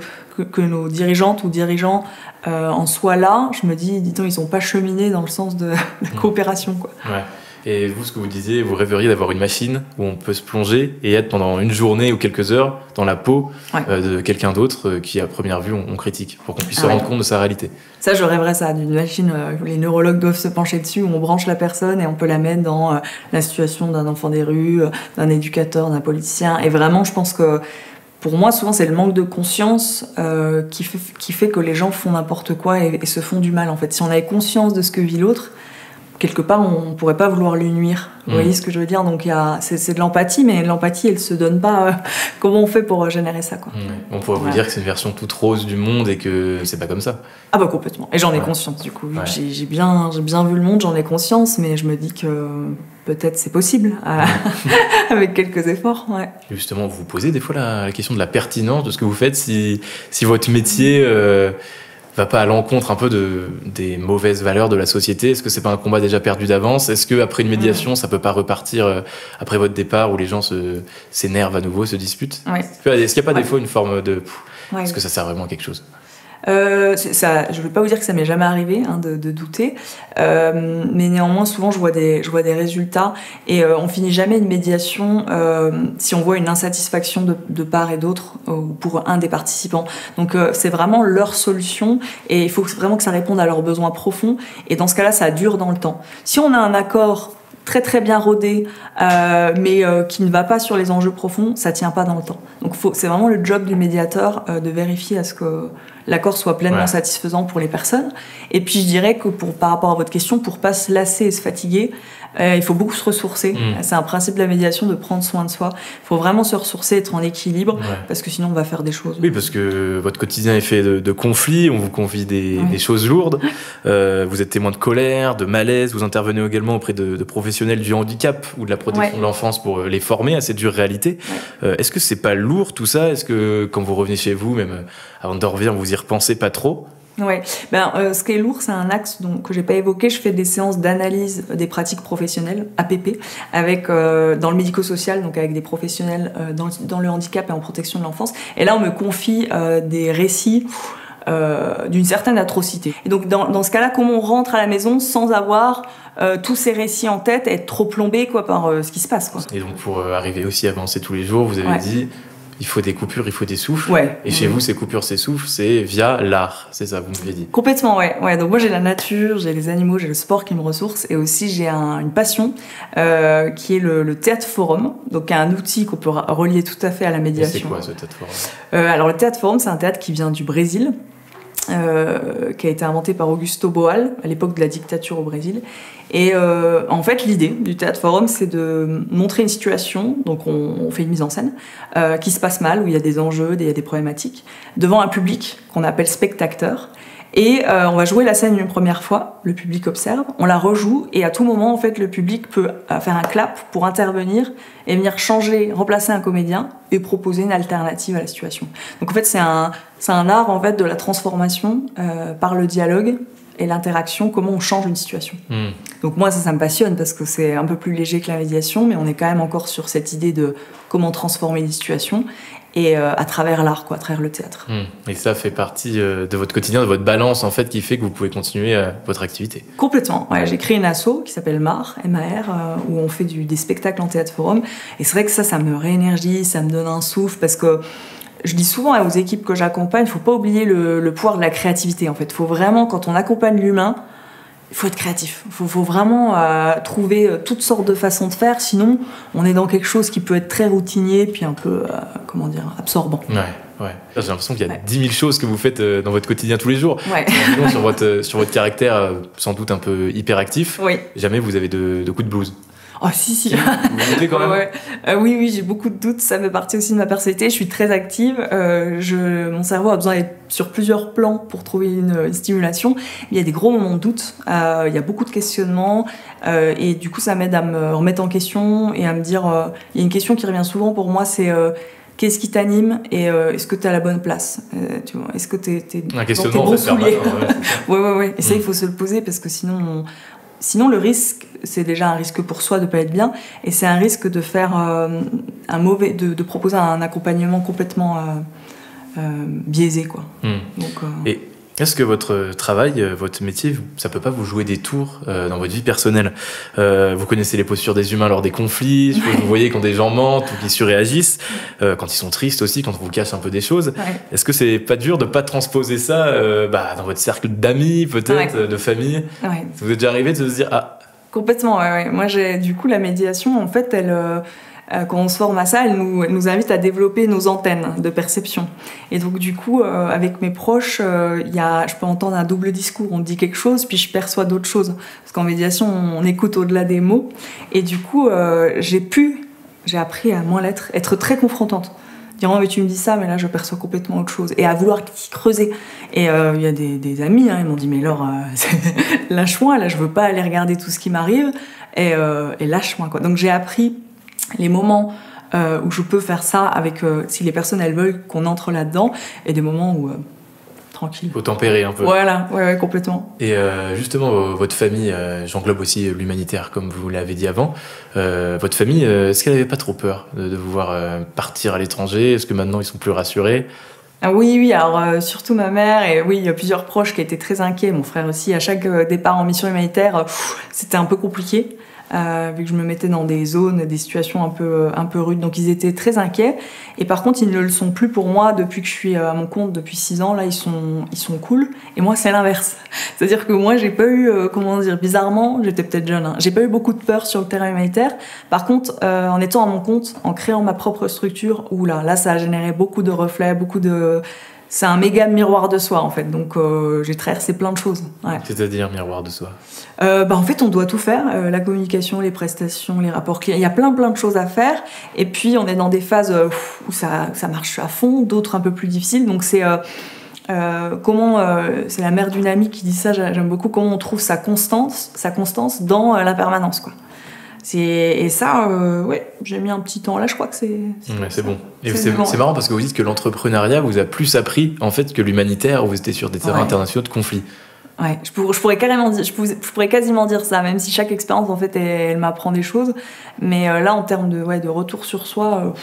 nos dirigeantes ou dirigeants en soient là, je me dis, dis-donc, ils n'ont pas cheminé dans le sens de la coopération, quoi. Ouais. Et vous, ce que vous disiez, vous rêveriez d'avoir une machine où on peut se plonger et être pendant une journée ou quelques heures dans la peau de quelqu'un d'autre qui, à première vue, on critique, pour qu'on puisse se rendre compte de sa réalité. Ça, je rêverais ça, d'une machine où les neurologues doivent se pencher dessus, où on branche la personne et on peut la mettre dans la situation d'un enfant des rues, d'un éducateur, d'un politicien. Et vraiment, je pense que pour moi, souvent, c'est le manque de conscience qui fait que les gens font n'importe quoi et se font du mal, en fait. Si on avait conscience de ce que vit l'autre, quelque part, on ne pourrait pas vouloir lui nuire. Vous voyez ce que je veux dire ? Donc, c'est de l'empathie, mais l'empathie, elle ne se donne pas. Comment on fait pour générer ça, quoi. On pourrait vous dire que c'est une version toute rose du monde et que c'est pas comme ça. Ah bah complètement. Et j'en ai conscience, du coup. J'ai bien vu le monde, j'en ai conscience, mais je me dis que peut-être c'est possible, avec quelques efforts. Ouais. Justement, vous vous posez des fois la question de la pertinence de ce que vous faites, si votre métier va pas à l'encontre un peu des mauvaises valeurs de la société. Est-ce que c'est pas un combat déjà perdu d'avance ? Est-ce que après une médiation, ça peut pas repartir après votre départ où les gens s'énervent à nouveau, se disputent ? Est-ce qu'il y a pas des fois une forme de est-ce que ça sert vraiment à quelque chose ? Je ne vais pas vous dire que ça m'est jamais arrivé de douter, mais néanmoins souvent je vois des résultats et on finit jamais une médiation si on voit une insatisfaction de part et d'autre pour un des participants. Donc c'est vraiment leur solution et il faut vraiment que ça réponde à leurs besoins profonds et dans ce cas-là ça dure dans le temps. Si on a un accord très très bien rodé, mais qui ne va pas sur les enjeux profonds, ça tient pas dans le temps. Donc c'est vraiment le job du médiateur de vérifier à ce que l'accord soit pleinement satisfaisant pour les personnes. Et puis je dirais que par rapport à votre question, pour pas se lasser et se fatiguer, il faut beaucoup se ressourcer. C'est un principe de la médiation de prendre soin de soi. Il faut vraiment se ressourcer, être en équilibre, parce que sinon on va faire des choses. Oui, parce que votre quotidien est fait de conflits, on vous confie des choses lourdes, vous êtes témoin de colère, de malaise, vous intervenez également auprès de professionnels du handicap ou de la protection de l'enfance pour les former à cette dure réalité. Est-ce que c'est pas lourd tout ça ? Est-ce que quand vous revenez chez vous, même avant de dormir, vous y repensez pas trop ? Oui, ce qui est lourd, c'est un axe que j'ai pas évoqué. Je fais des séances d'analyse des pratiques professionnelles, APP, avec dans le médico-social, donc avec des professionnels dans le handicap et en protection de l'enfance. Et là, on me confie des récits d'une certaine atrocité. Et donc, dans ce cas-là, comment on rentre à la maison sans avoir tous ces récits en tête et être trop plombé par ce qui se passe, quoi. Et donc, pour arriver aussi à avancer tous les jours, vous avez dit Il faut des coupures, il faut des souffles. Ouais. Et chez vous, ces coupures, ces souffles, c'est via l'art. C'est ça, vous m'avez dit. Complètement, ouais. Donc moi, j'ai la nature, j'ai les animaux, j'ai le sport qui me ressource. Et aussi, j'ai une passion qui est le théâtre forum. Donc, un outil qu'on peut relier tout à fait à la médiation. Et c'est quoi ce théâtre forum? Alors, le théâtre forum, c'est un théâtre qui vient du Brésil. Qui a été inventé par Augusto Boal à l'époque de la dictature au Brésil. Et en fait, l'idée du théâtre forum, c'est de montrer une situation, donc on fait une mise en scène, qui se passe mal, où il y a des enjeux, il y a des problématiques, devant un public qu'on appelle spectateur. Et on va jouer la scène une première fois, le public observe, on la rejoue, et à tout moment, en fait, le public peut faire un clap pour intervenir et venir changer, remplacer un comédien et proposer une alternative à la situation. Donc en fait, c'est un art en fait de la transformation par le dialogue et l'interaction, comment on change une situation. Donc moi, ça me passionne parce que c'est un peu plus léger que la médiation, mais on est quand même encore sur cette idée de comment transformer des situations. Et à travers l'art, à travers le théâtre. Et ça fait partie de votre quotidien, de votre balance, en fait, qui fait que vous pouvez continuer votre activité. Complètement. Ouais, j'ai créé une asso qui s'appelle MAR, M-A-R, où on fait des spectacles en théâtre forum. Et c'est vrai que ça me réénergie, ça me donne un souffle, parce que je dis souvent aux équipes que j'accompagne, il ne faut pas oublier le pouvoir de la créativité. En fait, il faut vraiment, quand on accompagne l'humain, il faut être créatif. Il faut vraiment trouver toutes sortes de façons de faire, sinon on est dans quelque chose qui peut être très routinier, puis un peu, absorbant. Ouais. J'ai l'impression qu'il y a 10 000 choses que vous faites dans votre quotidien tous les jours. Ouais. sur votre caractère, sans doute un peu hyperactif, oui. Jamais vous avez de coups de blues. Oh si. Vous doutez quand même. Ouais. Oui, j'ai beaucoup de doutes, ça fait partie aussi de ma personnalité, je suis très active, mon cerveau a besoin d'être sur plusieurs plans pour trouver une stimulation, il y a des gros moments de doute, il y a beaucoup de questionnements, et du coup ça m'aide à me remettre en question et à me dire, il y a une question qui revient souvent pour moi, c'est qu'est-ce qui t'anime et est-ce que t'es à la bonne place, tu vois, est-ce que t'es un questionnement, dans tes bons souliers. Ouais. Et ça il faut se le poser parce que Sinon, le risque, c'est déjà un risque pour soi de pas être bien, et c'est un risque de faire de proposer un accompagnement complètement biaisé, quoi. Donc, Et est-ce que votre travail, votre métier, ça peut pas vous jouer des tours dans votre vie personnelle? Vous connaissez les postures des humains lors des conflits, vous voyez quand des gens mentent ou qu'ils surréagissent, quand ils sont tristes aussi, quand on vous cache un peu des choses. Ouais. Est-ce que c'est pas dur de pas transposer ça dans votre cercle d'amis, peut-être, de famille? Ouais. Vous êtes déjà arrivé de se dire Complètement, ouais. Moi, du coup, la médiation, en fait, quand on se forme à ça, elle nous invite à développer nos antennes de perception. Et donc, du coup, avec mes proches, je peux entendre un double discours. On dit quelque chose, puis je perçois d'autres choses. Parce qu'en médiation, on écoute au-delà des mots. Et du coup, j'ai appris à moins être très confrontante. Dire, oh, mais tu me dis ça, mais là, je perçois complètement autre chose. Et à vouloir creuser. Et il y a des amis, ils m'ont dit, mais Laure, lâche-moi, là, je veux pas aller regarder tout ce qui m'arrive. Et lâche-moi, quoi. Donc, j'ai appris les moments où je peux faire ça avec si les personnes elles veulent qu'on entre là-dedans, et des moments où tranquille. Faut tempérer un peu. Voilà, ouais, complètement. Et justement, votre famille, j'englobe aussi l'humanitaire comme vous l'avez dit avant. Votre famille, est-ce qu'elle n'avait pas trop peur de vous voir partir à l'étranger? Est-ce que maintenant ils sont plus rassurés? Oui, alors surtout ma mère, et oui, il y a plusieurs proches qui étaient très inquiets, mon frère aussi. À chaque départ en mission humanitaire, c'était un peu compliqué. Vu que je me mettais dans des zones, des situations un peu rudes. Donc ils étaient très inquiets. Et par contre, ils ne le sont plus pour moi depuis que je suis à mon compte depuis 6 ans. Là, ils sont cool. Et moi, c'est l'inverse. C'est-à-dire que moi, j'ai pas eu, bizarrement, j'étais peut-être jeune, j'ai pas eu beaucoup de peur sur le terrain humanitaire. Par contre, en étant à mon compte, en créant ma propre structure, là, ça a généré beaucoup de reflets, c'est un méga miroir de soi, en fait. Donc, j'ai traversé plein de choses. Ouais. C'est-à-dire miroir de soi? En fait, on doit tout faire. La communication, les prestations, les rapports clients. Il y a plein de choses à faire. Et puis, on est dans des phases où ça marche à fond, d'autres un peu plus difficiles. Donc, c'est c'est la mère d'une amie qui dit ça, j'aime beaucoup, comment on trouve sa constance dans l'impermanence, quoi. Et ça, j'ai mis un petit temps là, je crois que c'est bon. Et c'est marrant parce que vous dites que l'entrepreneuriat vous a plus appris en fait que l'humanitaire où vous étiez sur des terrains internationaux de conflit. Ouais, je pourrais carrément dire, je pourrais quasiment dire ça, même si chaque expérience en fait elle m'apprend des choses. Mais là, en termes de retour sur soi,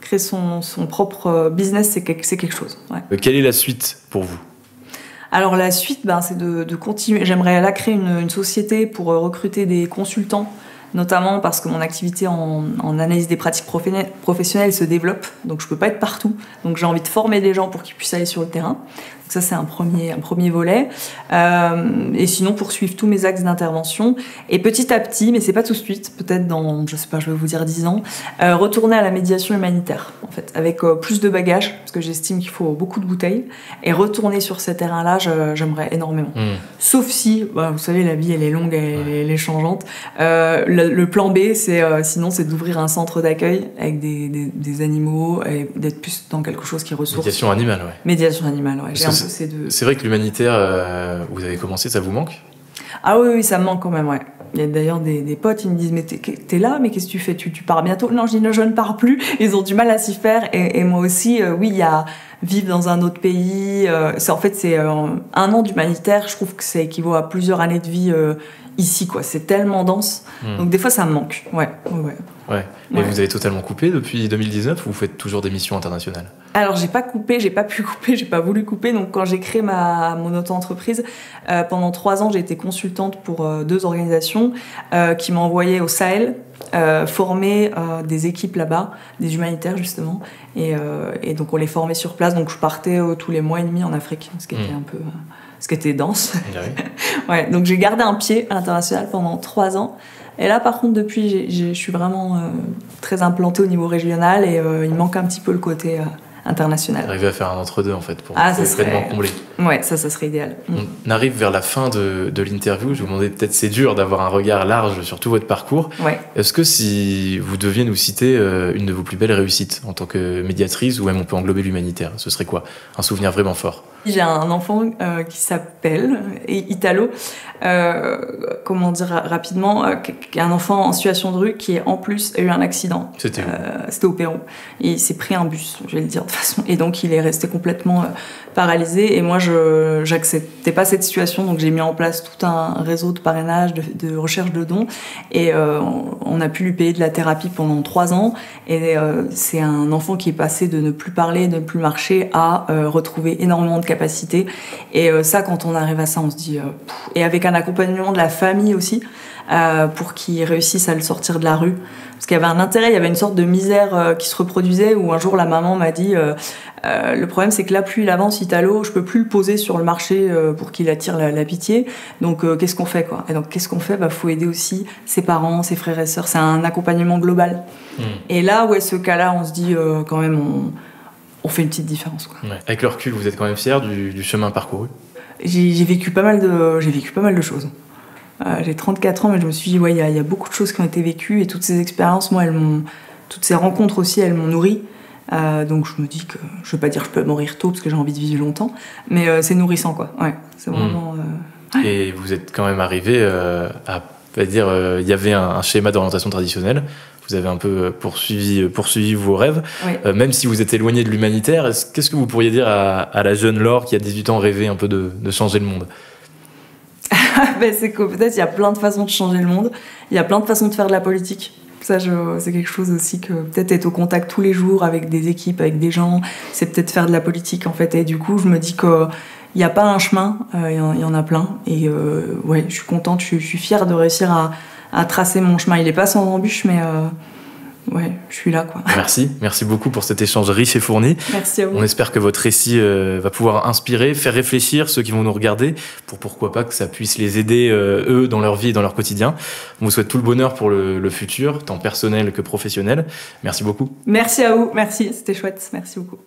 créer son propre business, c'est quelque chose. Ouais. Quelle est la suite pour vous? Alors la suite, c'est de continuer. J'aimerais là créer une société pour recruter des consultants notamment parce que mon activité en analyse des pratiques professionnelles se développe, donc je peux pas être partout. Donc j'ai envie de former des gens pour qu'ils puissent aller sur le terrain. Donc ça, c'est un premier volet. Et sinon, poursuivre tous mes axes d'intervention. Et petit à petit, mais c'est pas tout de suite, peut-être dans, je sais pas, je vais vous dire 10 ans, retourner à la médiation humanitaire, en fait, avec plus de bagages, parce que j'estime qu'il faut beaucoup de bouteilles. Et retourner sur ces terrains-là, j'aimerais énormément. Sauf si, vous savez, la vie, elle est longue, elle est changeante. Le plan B, sinon, c'est d'ouvrir un centre d'accueil avec des animaux, et d'être plus dans quelque chose qui ressource. Médiation animale, ouais. Médiation animale, ouais. C'est vrai que l'humanitaire, vous avez commencé, ça vous manque? Ah oui, ça me manque quand même, ouais. Il y a d'ailleurs des potes, ils me disent « Mais t'es là, mais qu'est-ce que tu fais? Tu pars bientôt ?» Non, je dis « Non, je ne pars plus. » Ils ont du mal à s'y faire. Et moi aussi, oui, il y a vivre dans un autre pays. C'est un an d'humanitaire, je trouve que ça équivaut à plusieurs années de vie ici, quoi. C'est tellement dense. Donc des fois, ça me manque. Ouais. Mais vous avez totalement coupé depuis 2019 ou vous faites toujours des missions internationales? Alors, j'ai pas pu couper, j'ai pas voulu couper. Donc, quand j'ai créé mon auto-entreprise, pendant 3 ans, j'ai été consultante pour 2 organisations qui m'envoyaient au Sahel former des équipes là-bas, des humanitaires justement. Et donc, on les formait sur place. Donc, je partais tous les mois et demi en Afrique, ce qui était un peu... ce qui était dense. Ouais, donc, j'ai gardé un pied à l'international pendant 3 ans. Et là, par contre, depuis, je suis vraiment très implantée au niveau régional et il manque un petit peu le côté international. Arriver à faire un entre-deux, en fait, pour complètement combler. Ouais, ça serait idéal. On arrive vers la fin de l'interview. Je vous demandais, peut-être c'est dur d'avoir un regard large sur tout votre parcours. Ouais. Est-ce que si vous deviez nous citer une de vos plus belles réussites en tant que médiatrice, ou même on peut englober l'humanitaire, ce serait quoi? Un souvenir vraiment fort? J'ai un enfant qui s'appelle Italo, comment dire rapidement, un enfant en situation de rue qui en plus a eu un accident. C'était au Pérou. Il s'est pris un bus, je vais le dire de toute façon, et donc il est resté complètement paralysé. Et moi, je n'acceptais pas cette situation, donc j'ai mis en place tout un réseau de parrainage, de recherche de dons, et on a pu lui payer de la thérapie pendant 3 ans. Et c'est un enfant qui est passé de ne plus parler, de ne plus marcher, à retrouver énormément de capacité. Et ça, quand on arrive à ça, on se dit... Et avec un accompagnement de la famille aussi, pour qu'ils réussissent à le sortir de la rue. Parce qu'il y avait un intérêt, il y avait une sorte de misère qui se reproduisait, où un jour la maman m'a dit le problème c'est que là, plus il avance, Italo, je peux plus le poser sur le marché pour qu'il attire la pitié. Donc qu'est-ce qu'on fait, quoi? Et donc qu'est-ce qu'on fait? Faut aider aussi ses parents, ses frères et sœurs. C'est un accompagnement global. Et là, ce cas-là, on se dit quand même... On fait une petite différence, quoi. Ouais. Avec le recul, vous êtes quand même fier du chemin parcouru? J'ai vécu pas mal de choses. J'ai 34 ans, mais je me suis dit, il y a beaucoup de choses qui ont été vécues, et toutes ces expériences, moi, toutes ces rencontres aussi, elles m'ont nourrie. Donc je me dis que, je veux pas dire que je peux mourir tôt parce que j'ai envie de vivre longtemps, mais c'est nourrissant, quoi. Ouais, c'est vraiment... Et vous êtes quand même arrivé à dire, il y avait un schéma d'orientation traditionnelle. Vous avez un peu poursuivi vos rêves, oui. Même si vous êtes éloigné de l'humanitaire. Qu'est-ce que vous pourriez dire à la jeune Laure qui a 18 ans rêvait un peu de changer le monde? C'est que peut-être il y a plein de façons de changer le monde, il y a plein de façons de faire de la politique. Ça, c'est quelque chose aussi que peut-être être au contact tous les jours avec des équipes, avec des gens, c'est peut-être faire de la politique en fait. Et du coup, je me dis qu'il n'y a pas un chemin, il y en a plein. Et je suis contente, je suis fière de réussir à tracer mon chemin. Il n'est pas sans embûches, mais je suis là, quoi. Merci beaucoup pour cet échange riche et fourni. Merci à vous. On espère que votre récit va pouvoir inspirer, faire réfléchir ceux qui vont nous regarder, pour pourquoi pas que ça puisse les aider eux dans leur vie et dans leur quotidien. On vous souhaite tout le bonheur pour le futur, tant personnel que professionnel. Merci beaucoup. Merci à vous, merci, c'était chouette, merci beaucoup.